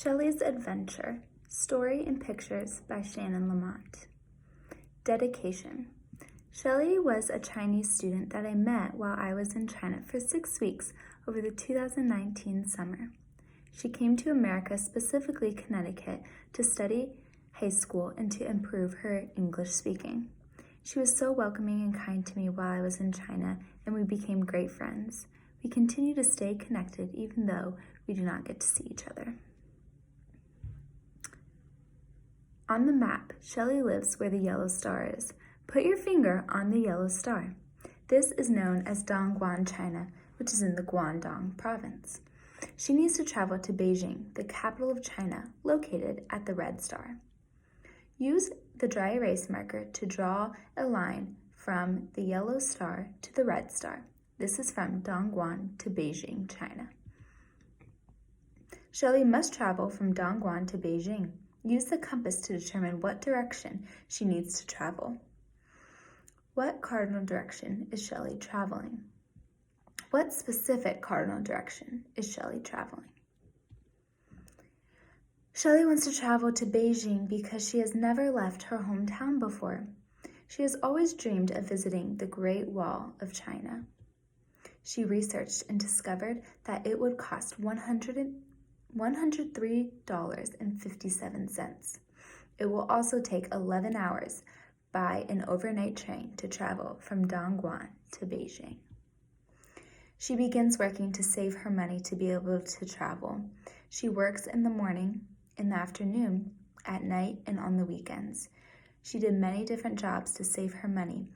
Shelley's Adventure, Story and Pictures by Shannon Lamont. Dedication. Shelly was a Chinese student that I met while I was in China for 6 weeks over the 2019 summer. She came to America, specifically Connecticut, to study high school and to improve her English speaking. She was so welcoming and kind to me while I was in China, and we became great friends. We continue to stay connected even though we do not get to see each other. On the map, Shelly lives where the yellow star is. Put your finger on the yellow star. This is known as Dongguan, China, which is in the Guangdong province. She needs to travel to Beijing, the capital of China, located at the red star. Use the dry erase marker to draw a line from the yellow star to the red star. This is from Dongguan to Beijing, China. Shelly must travel from Dongguan to Beijing. Use the compass to determine what direction she needs to travel. What cardinal direction is Shelly traveling? What specific cardinal direction is Shelly traveling? Shelly wants to travel to Beijing because she has never left her hometown before. She has always dreamed of visiting the Great Wall of China. She researched and discovered that it would cost $103.57. It will also take 11 hours by an overnight train to travel from Dongguan to Beijing. She begins working to save her money to be able to travel. She works in the morning, in the afternoon, at night, and on the weekends. She did many different jobs to save her money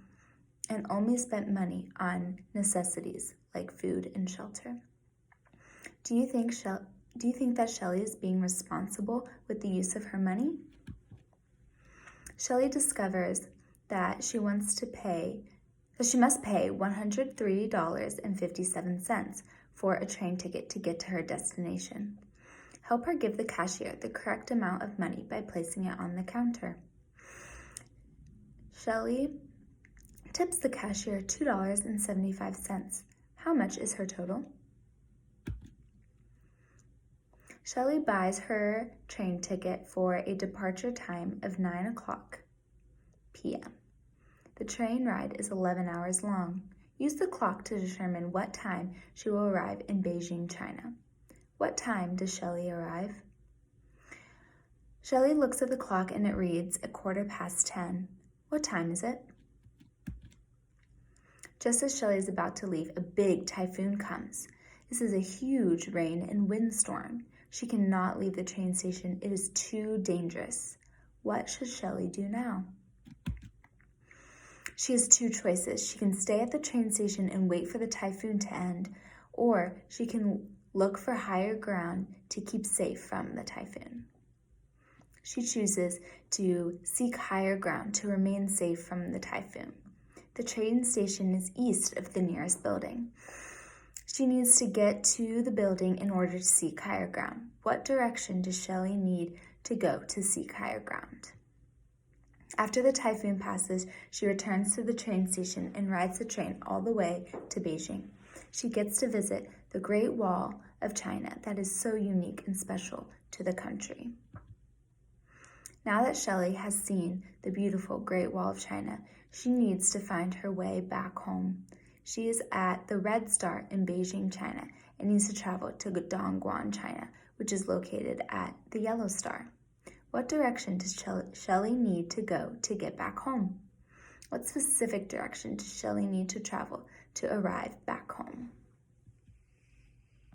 and only spent money on necessities like food and shelter. Do you think that Shelly is being responsible with the use of her money? Shelly discovers that she must pay $103.57 for a train ticket to get to her destination. Help her give the cashier the correct amount of money by placing it on the counter. Shelly tips the cashier $2.75. How much is her total? Shelly buys her train ticket for a departure time of 9:00 p.m. The train ride is 11 hours long. Use the clock to determine what time she will arrive in Beijing, China. What time does Shelly arrive? Shelly looks at the clock and it reads 10:15. What time is it? Just as Shelly is about to leave, a big typhoon comes. This is a huge rain and windstorm. She cannot leave the train station. It is too dangerous. What should Shelly do now? She has two choices. She can stay at the train station and wait for the typhoon to end, or she can look for higher ground to keep safe from the typhoon. She chooses to seek higher ground to remain safe from the typhoon. The train station is east of the nearest building. She needs to get to the building in order to seek higher ground. What direction does Shelly need to go to seek higher ground? After the typhoon passes, she returns to the train station and rides the train all the way to Beijing. She gets to visit the Great Wall of China that is so unique and special to the country. Now that Shelly has seen the beautiful Great Wall of China, she needs to find her way back home. She is at the Red Star in Beijing, China, and needs to travel to Dongguan, China, which is located at the Yellow Star. What direction does Shelly need to go to get back home? What specific direction does Shelly need to travel to arrive back home?